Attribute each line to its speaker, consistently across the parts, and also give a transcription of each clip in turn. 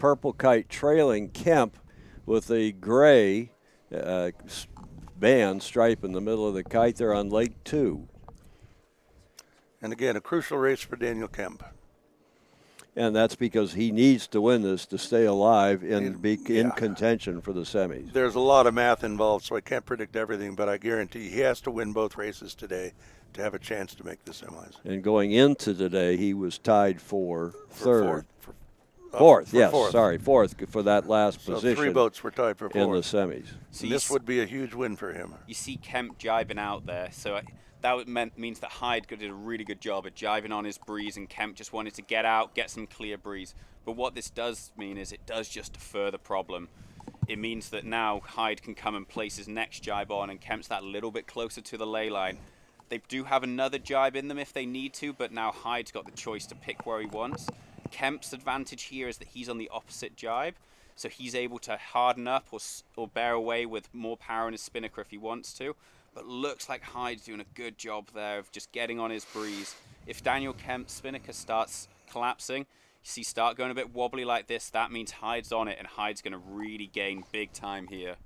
Speaker 1: Purple Kite trailing Kemp with a gray band stripe in the middle of the kite there on Lake 2.
Speaker 2: And again, a crucial race for Daniel Kemp.
Speaker 1: And that's because he needs to win this to stay alive and be in contention for the semis.
Speaker 2: There's a lot of math involved, so I can't predict everything, but I guarantee he has to win both races today to have a chance to make the semis.
Speaker 1: And going into today, he was tied for third.
Speaker 2: Fourth
Speaker 1: For that last
Speaker 2: so
Speaker 1: position.
Speaker 2: 3 boats were tied for fourth.
Speaker 1: In the semis.
Speaker 2: So this would be a huge win for him.
Speaker 3: You see Kemp jibing out there, so that means that Hyde did a really good job at jibing on his breeze, and Kemp just wanted to get out, get some clear breeze. But what this does mean is it does just defer the problem. It means that now Hyde can come and place his next jibe on, and Kemp's that little bit closer to the ley line. They do have another jibe in them if they need to, but now Hyde's got the choice to pick where he wants. Kemp's advantage here is that he's on the opposite jibe, so he's able to harden up or bear away with more power in his spinnaker if he wants to. But looks like Hyde's doing a good job there of just getting on his breeze. If Daniel Kemp's spinnaker starts collapsing, you see start going a bit wobbly like this, that means Hyde's on it, and Hyde's going to really gain big time here.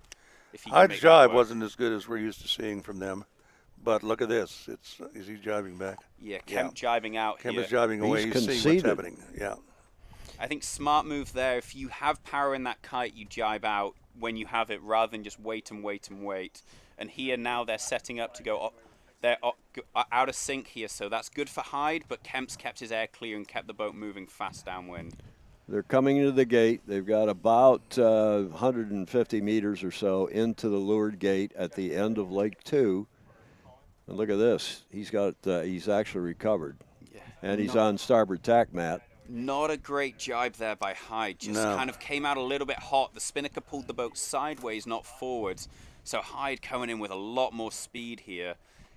Speaker 2: Hyde's jibe wasn't as good as we're used to seeing from them. But look at this. Is he jibing back?
Speaker 3: Yeah, Kemp jibing out
Speaker 2: Kemp
Speaker 3: here.
Speaker 2: is jibing away. He's seeing what's happening. Yeah.
Speaker 3: I think smart move there. If you have power in that kite, you jibe out when you have it rather than just wait and wait and wait. And here now they're setting up to go up. They're out of sync here, so that's good for Hyde, but Kemp's kept his air clear and kept the boat moving fast downwind.
Speaker 1: They're coming into the gate. They've got about 150 meters or so into the leeward gate at the end of Lake 2. And look at this. He's actually recovered. Yeah. And he's on starboard tack, Matt.
Speaker 3: Not a great jibe there by Hyde. Just kind of came out a little bit hot. The spinnaker pulled the boat sideways, not forwards. So Hyde coming in with a lot more speed here.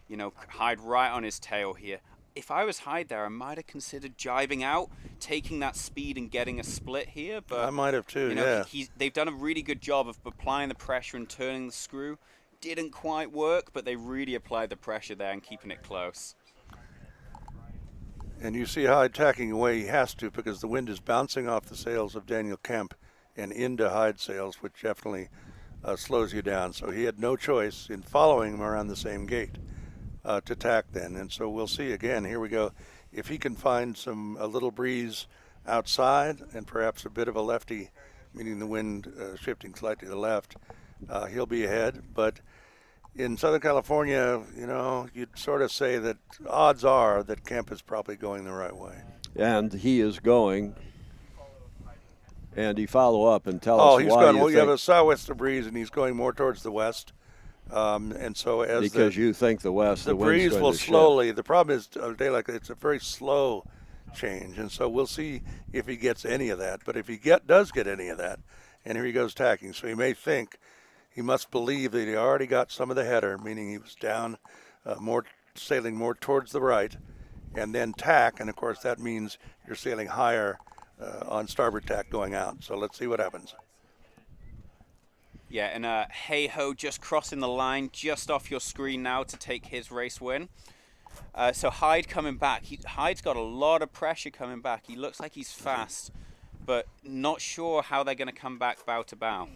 Speaker 3: You know, Hyde right on his tail here. If I was Hyde there, I might have considered jibing out, taking that speed and getting a split here. But
Speaker 2: I might have too,
Speaker 3: you know, they've done a really good job of applying the pressure and turning the screw. Didn't quite work, but they really applied the pressure there and keeping it close.
Speaker 2: And you see Hyde tacking away. He has to, because the wind is bouncing off the sails of Daniel Kemp and into Hyde's sails, which definitely slows you down. So he had no choice in following him around the same gate to tack then. And so we'll see again. Here we go. If he can find a little breeze outside and perhaps a bit of a lefty, meaning the wind shifting slightly to the left, he'll be ahead. But in Southern California, you know, you'd sort of say that odds are that Kemp is probably going the right way.
Speaker 1: And he is going. Andy, follow up and tell us why
Speaker 2: he's going. Well, you have a southwester breeze, and he's going more towards the west. And so as
Speaker 1: you think the west,
Speaker 2: the breeze will slowly. The problem is a day like it's a very slow change, and so we'll see if he gets any of that. But if he does get any of that, and here he goes tacking, so he may think. He must believe that he already got some of the header, meaning he was down, sailing more towards the right, and then tack. And, of course, that means you're sailing higher on starboard tack going out. So let's see what happens.
Speaker 3: Yeah, and Hey-Ho just crossing the line just off your screen now to take his race win. So Hyde coming back. Hyde's got a lot of pressure coming back. He looks like he's fast, but not sure how they're going to come back bow to bow.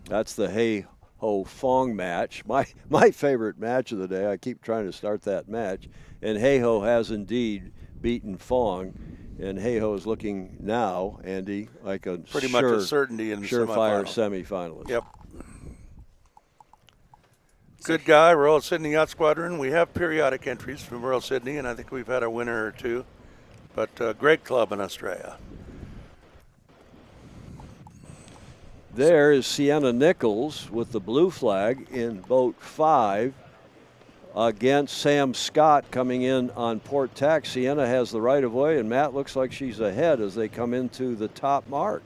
Speaker 1: That's the Hey-Ho-Fong match. My favorite match of the day. I keep trying to start that match. And Hey-Ho has indeed beaten Fong. And Hey-Ho is looking now, Andy, like a
Speaker 2: pretty much a certainty in the
Speaker 1: surefire semifinalist.
Speaker 2: Yep. Good guy, Royal Sydney Yacht Squadron. We have periodic entries from Royal Sydney, and I think we've had a winner or two. But great club in Australia.
Speaker 1: There is Sienna Nichols with the blue flag in boat 5 against Sam Scott coming in on port tack. Sienna has the right of way, and Matt looks like she's ahead as they come into the top mark.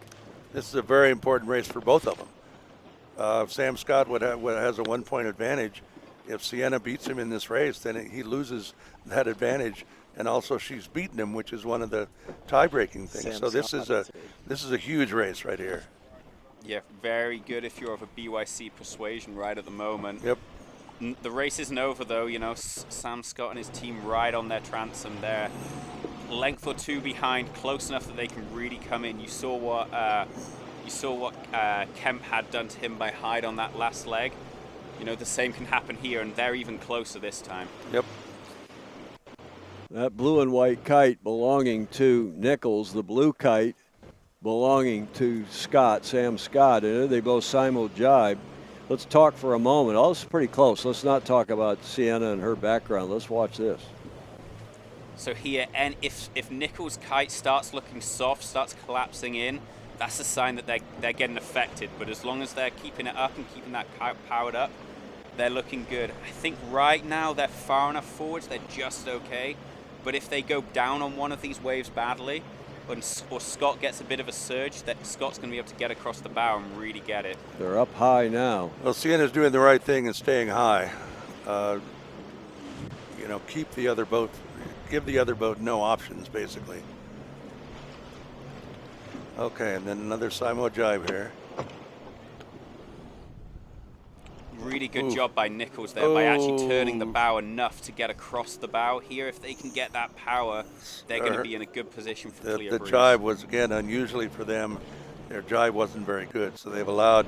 Speaker 2: This is a very important race for both of them. Sam Scott has a 1-point advantage. If Sienna beats him in this race, then he loses that advantage. And also she's beaten him, which is one of the tie-breaking things. So this is a huge race right here.
Speaker 3: Yeah, very good if you're of a BYC persuasion right at the moment.
Speaker 2: Yep.
Speaker 3: The race isn't over, though. You know, Sam Scott and his team ride on their transom there. length or two behind, close enough that they can really come in. You saw what Kemp had done to him by Hyde on that last leg. You know, the same can happen here, and they're even closer this time.
Speaker 2: Yep.
Speaker 1: That blue and white kite belonging to Nichols, the blue kite belonging to Scott, Sam Scott. And they both simul-jibe. Let's talk for a moment. All this is pretty close. Let's not talk about Sienna and her background. Let's watch this.
Speaker 3: So here, and if Nichols' kite starts looking soft, starts collapsing in, that's a sign that they're getting affected. But as long as they're keeping it up and keeping that kite powered up, they're looking good. I think right now they're far enough forwards, they're just okay. But if they go down on one of these waves badly, or Scott gets a bit of a surge, that Scott's going to be able to get across the bow and really get it.
Speaker 1: They're up high now.
Speaker 2: Well, Sienna's doing the right thing and staying high. Keep the other boat, give the other boat no options, basically. Okay, and then another simul-jibe here.
Speaker 3: Really good job by Nichols there by actually turning the bow enough to get across the bow here. If they can get that power, they're going to be in a good position for clear breeze.
Speaker 2: The jibe was, again, unusually for them. Their jibe wasn't very good, so they've allowed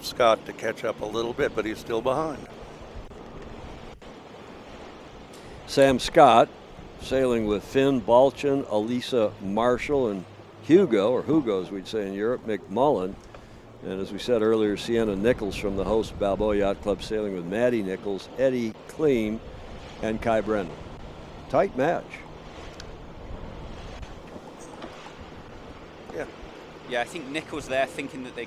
Speaker 2: Scott to catch up a little bit, but he's still behind.
Speaker 1: Sam Scott sailing with Finn Balchin, Elisa Marshall, and Hugo as we'd say in Europe, McMullen. And as we said earlier, Sienna Nichols from the host Balboa Yacht Club sailing with Maddie Nichols, Eddie Kleem, and Kai Brennan. Tight match.
Speaker 3: Yeah, I think Nichols there thinking that they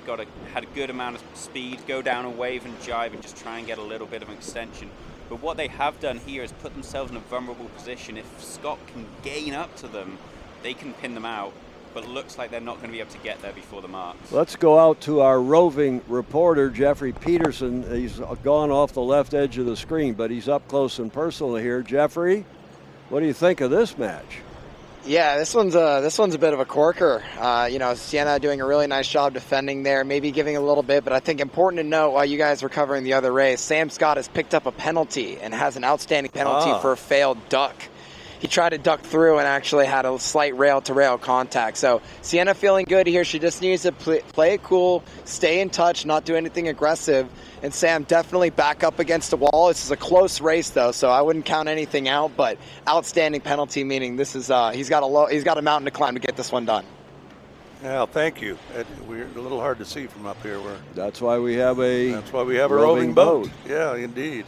Speaker 3: had a good amount of speed, go down a wave and jibe and just try and get a little bit of an extension. But what they have done here is put themselves in a vulnerable position. If Scott can gain up to them, they can pin them out. But it looks like they're not going to be able to get there before the marks.
Speaker 1: Let's go out to our roving reporter, Jeffrey Peterson. He's gone off the left edge of the screen, but he's up close and personal here. Jeffrey, what do you think of this match?
Speaker 4: Yeah, this one's a bit of a corker. Sienna doing a really nice job defending there, maybe giving a little bit, but I think important to note while you guys were covering the other race, Sam Scott has picked up a penalty and has an outstanding penalty for a failed duck. He tried to duck through and actually had a slight rail-to-rail contact. So Sienna feeling good here. She just needs to play it cool, stay in touch, not do anything aggressive. And Sam definitely back up against the wall. This is a close race, though, so I wouldn't count anything out. But outstanding penalty, meaning this is he's got a mountain to climb to get this one done.
Speaker 2: Yeah, thank you. We're a little hard to see from up here.
Speaker 1: That's why we have a
Speaker 2: roving boat. Yeah, indeed.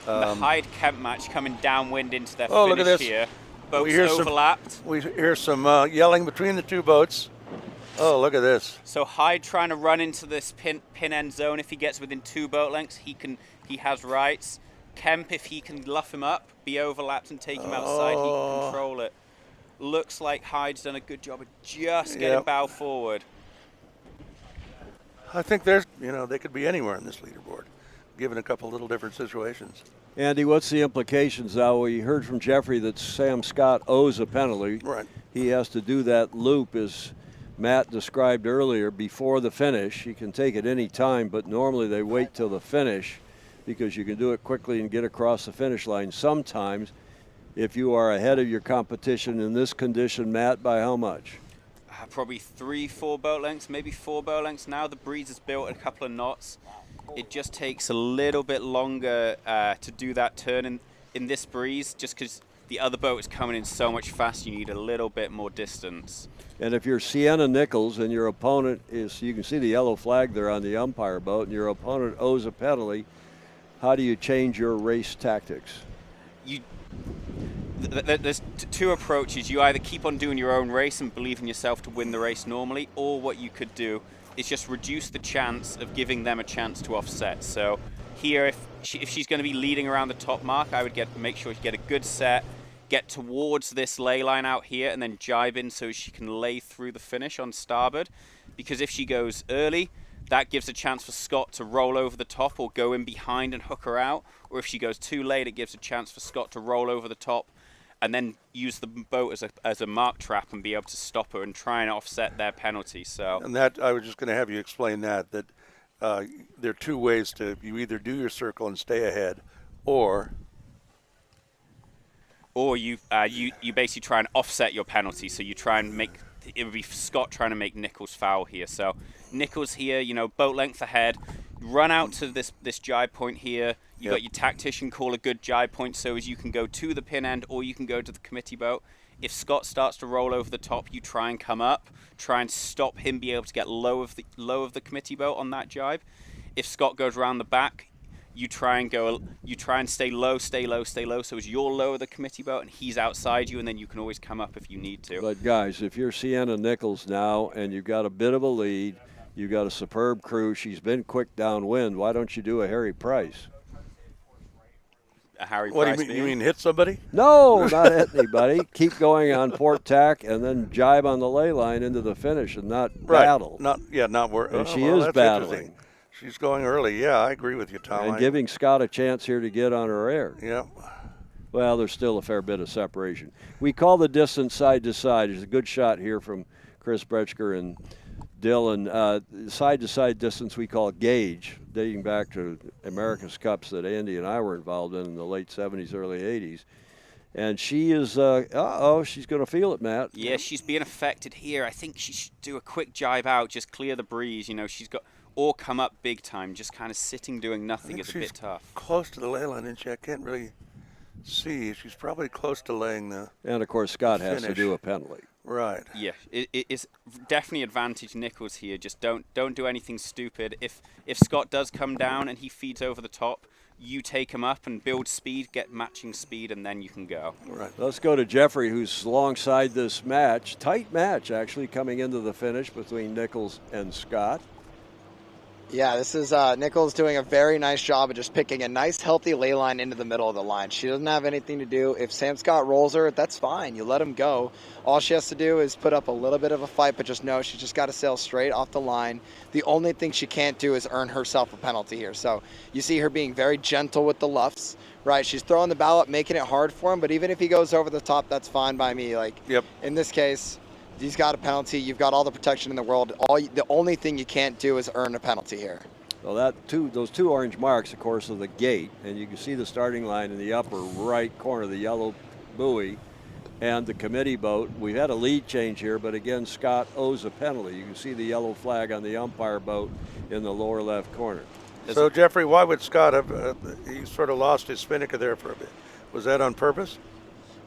Speaker 3: The Hyde-Kemp match coming downwind into their
Speaker 2: look at
Speaker 3: finish
Speaker 2: this.
Speaker 3: here. Boats overlapped.
Speaker 2: We hear some yelling between the two boats. Oh, look at this.
Speaker 3: So Hyde trying to run into this pin end zone. If he gets within 2 boat lengths, he has rights. Kemp, if he can luff him up, be overlapped and take him outside, he can control it. Looks like Hyde's done a good job of just getting bow forward.
Speaker 2: I think they could be anywhere in this leaderboard, given a couple little different situations.
Speaker 1: Andy, what's the implications now? We heard from Jeffrey that Sam Scott owes a penalty.
Speaker 2: Right.
Speaker 1: He has to do that loop, as Matt described earlier, before the finish. He can take it any time, but normally they wait till the finish because you can do it quickly and get across the finish line. Sometimes, if you are ahead of your competition in this condition, Matt, by how much?
Speaker 3: Probably 3-4 boat lengths, maybe 4 boat lengths now. The breeze is built a couple of knots. It just takes a little bit longer to do that turn in this breeze, just because the other boat is coming in so much faster. You need a little bit more distance.
Speaker 1: And if you're Sienna Nichols and your opponent is, you can see the yellow flag there on the umpire boat, and your opponent owes a penalty, how do you change your race tactics?
Speaker 3: There's 2 approaches. You either keep on doing your own race and believe in yourself to win the race normally, or what you could do is just reduce the chance of giving them a chance to offset. So here, if she's going to be leading around the top mark, I would make sure you get a good set, get towards this lay line out here, and then jibe in so she can lay through the finish on starboard. Because if she goes early, that gives a chance for Scott to roll over the top or go in behind and hook her out. Or if she goes too late, it gives a chance for Scott to roll over the top and then use the boat as a mark trap and be able to stop her and try and offset their penalty. So,
Speaker 2: and that, I was just going to have you explain that there are 2 ways you either do your circle and stay ahead, or
Speaker 3: Or you basically try and offset your penalty. So you try and make, it would be Scott trying to make Nichols foul here. So Nichols here, boat length ahead, run out to this jibe point here. You got your tactician call a good jibe point so as you can go to the pin end or you can go to the committee boat. If Scott starts to roll over the top, you try and come up, try and stop him be able to get low of the committee boat on that jibe. If Scott goes around the back, you try and stay low. So as you're lower the committee boat and he's outside you, and then you can always come up if you need to.
Speaker 1: But guys, if you're Sienna Nichols now and you've got a bit of a lead, you've got a superb crew, she's been quick downwind, why don't you do a Harry Price?
Speaker 3: A Harry
Speaker 2: What
Speaker 3: Price
Speaker 2: do you mean?
Speaker 3: being-
Speaker 2: You mean hit somebody?
Speaker 1: No, not hit anybody. Keep going on port tack and then jibe on the ley line into the finish and not battle.
Speaker 2: Not work.
Speaker 1: And she is battling.
Speaker 2: She's going early. Yeah, I agree with you, Tom.
Speaker 1: And giving Scott a chance here to get on her air.
Speaker 2: Yeah.
Speaker 1: Well, there's still a fair bit of separation. We call the distance side to side. There's a good shot here from Chris Bretschker and Dylan. Side to side distance we call gauge, dating back to America's Cups that Andy and I were involved in the late 70s, early 80s. And she is, she's going to feel it, Matt.
Speaker 3: Yeah, she's being affected here. I think she should do a quick jibe out, just clear the breeze. She's got, or come up big time. Just kind of sitting doing nothing is a bit tough.
Speaker 2: Close to the ley line, isn't she? I can't really see. She's probably close to laying the.
Speaker 1: And of course, Scott has to
Speaker 2: finish.
Speaker 1: do a penalty.
Speaker 2: Right.
Speaker 3: Yeah, it is definitely advantage Nichols here. Just don't do anything stupid. If Scott does come down and he feeds over the top, you take him up and build speed, get matching speed, and then you can go.
Speaker 2: Right.
Speaker 1: Let's go to Jeffrey, who's alongside this match. Tight match, actually, coming into the finish between Nichols and Scott.
Speaker 4: Yeah, this is Nichols doing a very nice job of just picking a nice, healthy ley line into the middle of the line. She doesn't have anything to do. If Sam Scott rolls her, that's fine. You let him go. All she has to do is put up a little bit of a fight, but just know she's just got to sail straight off the line. The only thing she can't do is earn herself a penalty here. So you see her being very gentle with the luffs, right? She's throwing the ballot, making it hard for him, but even if he goes over the top, that's fine by me. In this case, he's got a penalty. You've got all the protection in the world. The only thing you can't do is earn a penalty here.
Speaker 1: Well, those two orange marks, of course, are the gate, and you can see the starting line in the upper right corner, the yellow buoy, and the committee boat. We've had a lead change here, but again, Scott owes a penalty. You can see the yellow flag on the umpire boat in the lower left corner.
Speaker 2: So, Jeffrey, why would Scott have? He sort of lost his spinnaker there for a bit. Was that on purpose?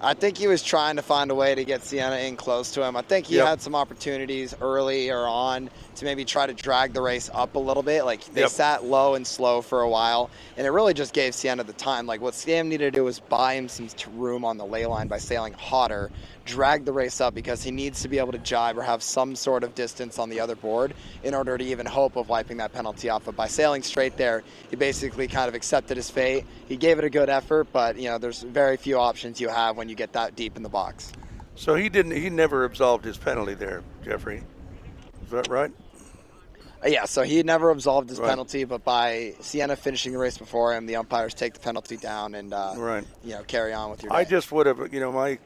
Speaker 4: I think he was trying to find a way to get Sienna in close to him. I think he had some opportunities earlier on to maybe try to drag the race up a little bit. They sat low and slow for a while, and it really just gave Sienna the time. What Sam needed to do was buy him some room on the ley line by sailing hotter, drag the race up because he needs to be able to jibe or have some sort of distance on the other board in order to even hope of wiping that penalty off. But by sailing straight there, he basically kind of accepted his fate. He gave it a good effort, but there's very few options you have when you get that deep in the box.
Speaker 2: So he never absolved his penalty there, Jeffrey. Is that right?
Speaker 4: Yeah, so he never absolved his penalty, but by Sienna finishing the race before him, the umpires take the penalty down and carry on with your day.
Speaker 2: I just would have, my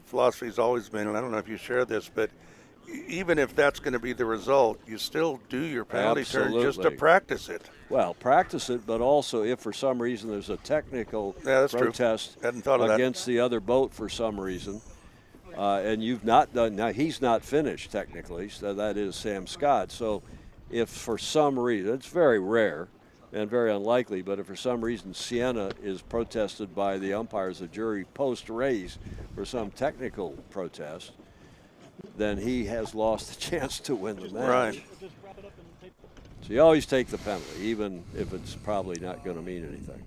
Speaker 2: philosophy has always been, and I don't know if you share this, but even if that's going to be the result, you still do your penalty turn just to practice it.
Speaker 1: Well, practice it, but also if for some reason there's a technical protest against the other boat for some reason, and you've not done, now he's not finished technically, so that is Sam Scott. So if for some reason, it's very rare and very unlikely, but if for some reason Sienna is protested by the umpires, the jury post-race for some technical protest, then he has lost the chance to win the match.
Speaker 2: Right.
Speaker 1: So you always take the penalty, even if it's probably not going to mean anything.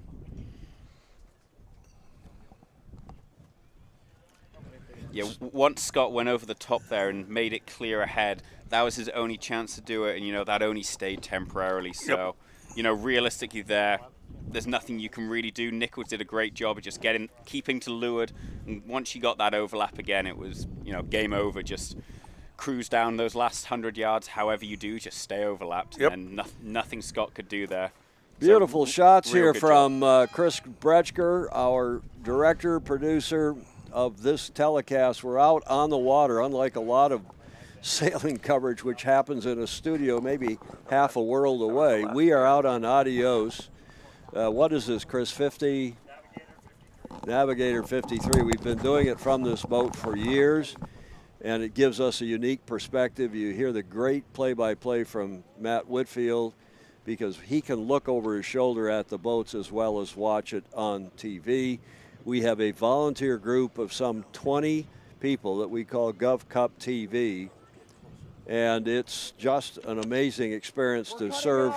Speaker 3: Yeah, once Scott went over the top there and made it clear ahead, that was his only chance to do it, and that only stayed temporarily. So, realistically there's nothing you can really do. Nichols did a great job of just keeping to leeward, and once you got that overlap again, it was, game over. Just cruise down those last 100 yards, however you do, just stay overlapped, and nothing Scott could do there.
Speaker 1: Beautiful shots here
Speaker 3: good
Speaker 1: from Chris Bretschker, our director, producer of this telecast. We're out on the water, unlike a lot of sailing coverage, which happens in a studio maybe half a world away. We are out on Adios. What is this, Chris, 50? Navigator 53. We've been doing it from this boat for years, and it gives us a unique perspective. You hear the great play-by-play from Matt Whitfield, because he can look over his shoulder at the boats as well as watch it on TV. We have a volunteer group of some 20 people that we call GOV Cup TV, and it's just an amazing experience to serve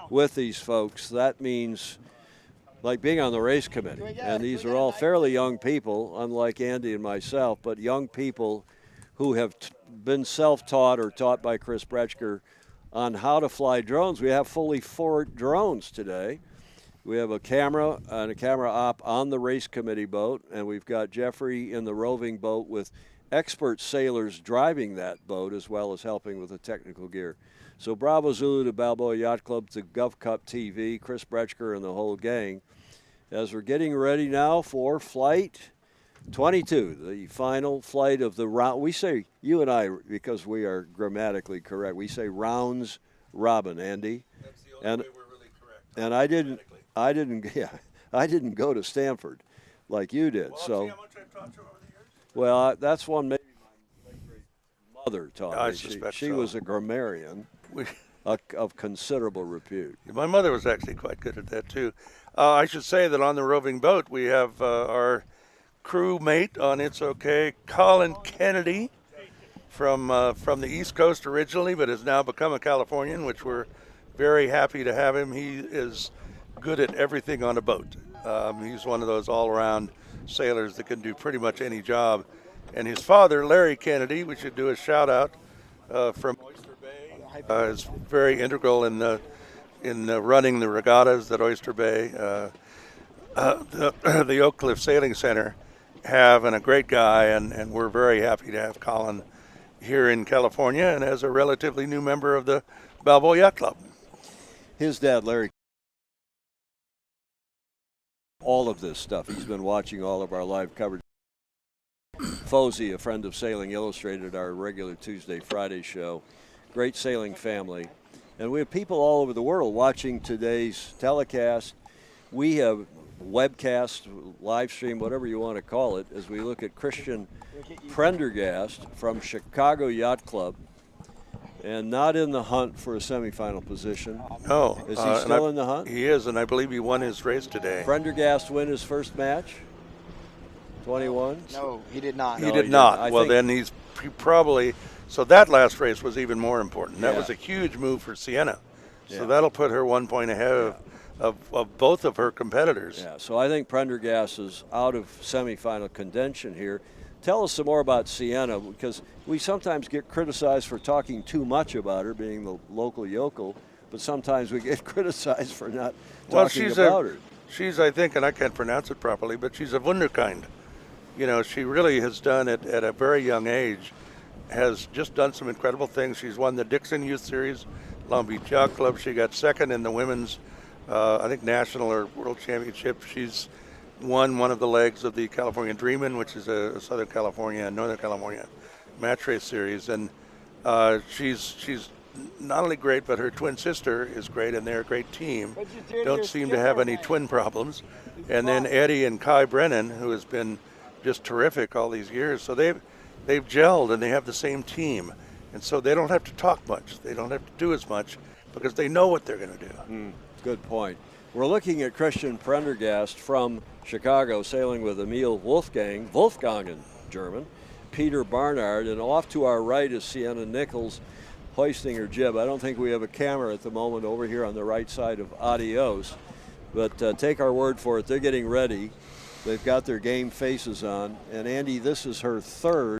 Speaker 1: with these folks. That means like being on the race committee, and these are all fairly young people, unlike Andy and myself, but young people who have been self-taught or taught by Chris Bretschker on how to fly drones. We have fully 4 drones today. We have a camera and a camera op on the race committee boat, and we've got Jeffrey in the roving boat with expert sailors driving that boat as well as helping with the technical gear. So Bravo Zulu to Balboa Yacht Club to Gov Cup TV, Chris Bretschker and the whole gang, as we're getting ready now for flight 22, the final flight of the round. We say, you and I, because we are grammatically correct, we say rounds robin, Andy.
Speaker 2: That's the only way we're really correct.
Speaker 1: And I didn't go to Stanford like you did.
Speaker 2: Well,
Speaker 1: so
Speaker 2: see how much I've taught you over the years?
Speaker 1: well, that's one maybe my great mother taught
Speaker 2: I
Speaker 1: me.
Speaker 2: suspect
Speaker 1: She
Speaker 2: so.
Speaker 1: was a grammarian of considerable repute.
Speaker 2: My mother was actually quite good at that too. I should say that on the roving boat we have our crew mate on It's Okay, Colin Kennedy, from the East Coast originally, but has now become a Californian, which we're very happy to have him. He is good at everything on a boat. He's one of those all-around sailors that can do pretty much any job. And his father, Larry Kennedy, we should do a shout-out from Oyster Bay, is very integral in running the regattas that Oyster Bay, the Oak Cliff Sailing Center have, and a great guy, and we're very happy to have Colin here in California and as a relatively new member of the Balboa Yacht Club.
Speaker 1: His dad, Larry, all of this stuff. He's been watching all of our live coverage. Fozzie, a friend of Sailing Illustrated, our regular Tuesday, Friday show. Great sailing family. And we have people all over the world watching today's telecast. We have webcast, live stream, whatever you want to call it, as we look at Christian Prendergast from Chicago Yacht Club, and not in the hunt for a semifinal position.
Speaker 2: No.
Speaker 1: Is he still in the hunt?
Speaker 2: He is, and I believe he won his race today.
Speaker 1: Prendergast win his first match? 21?
Speaker 4: No, he did not.
Speaker 2: He
Speaker 1: No,
Speaker 2: did
Speaker 1: he
Speaker 2: not.
Speaker 1: didn't. I
Speaker 2: Well,
Speaker 1: think-
Speaker 2: then he probably, so that last race was even more important. That
Speaker 1: Yeah.
Speaker 2: was a huge move for Sienna. So
Speaker 1: Yeah.
Speaker 2: that'll put her 1 point ahead of both of her competitors.
Speaker 1: Yeah, so I think Prendergast is out of semifinal contention here. Tell us some more about Sienna, because we sometimes get criticized for talking too much about her, being the local yokel, but sometimes we get criticized for not talking about her.
Speaker 2: She's, I think, and I can't pronounce it properly, but she's a wunderkind. You know, she really has done it at a very young age, has just done some incredible things. She's won the Dixon Youth Series, Long Beach Yacht Club. She got second in the women's, I think, national or world championship. She's won one of the legs of the California Dreamin', which is a Southern California and Northern California match race series. And she's not only great, but her twin sister is great, and they're a great team. Don't seem to have any twin problems. And then Eddie and Kai Brennan, who has been just terrific all these years. So they've gelled, and they have the same team. And so they don't have to talk much. They don't have to do as much because they know what they're going to do.
Speaker 1: Good point. We're looking at Christian Prendergast from Chicago, sailing with Emil Wolfgangen, German, Peter Barnard, and off to our right is Sienna Nichols hoisting her jib. I don't think we have a camera at the moment over here on the right side of Adios, but take our word for it, they're getting ready. They've got their game faces on, and Andy, this is her third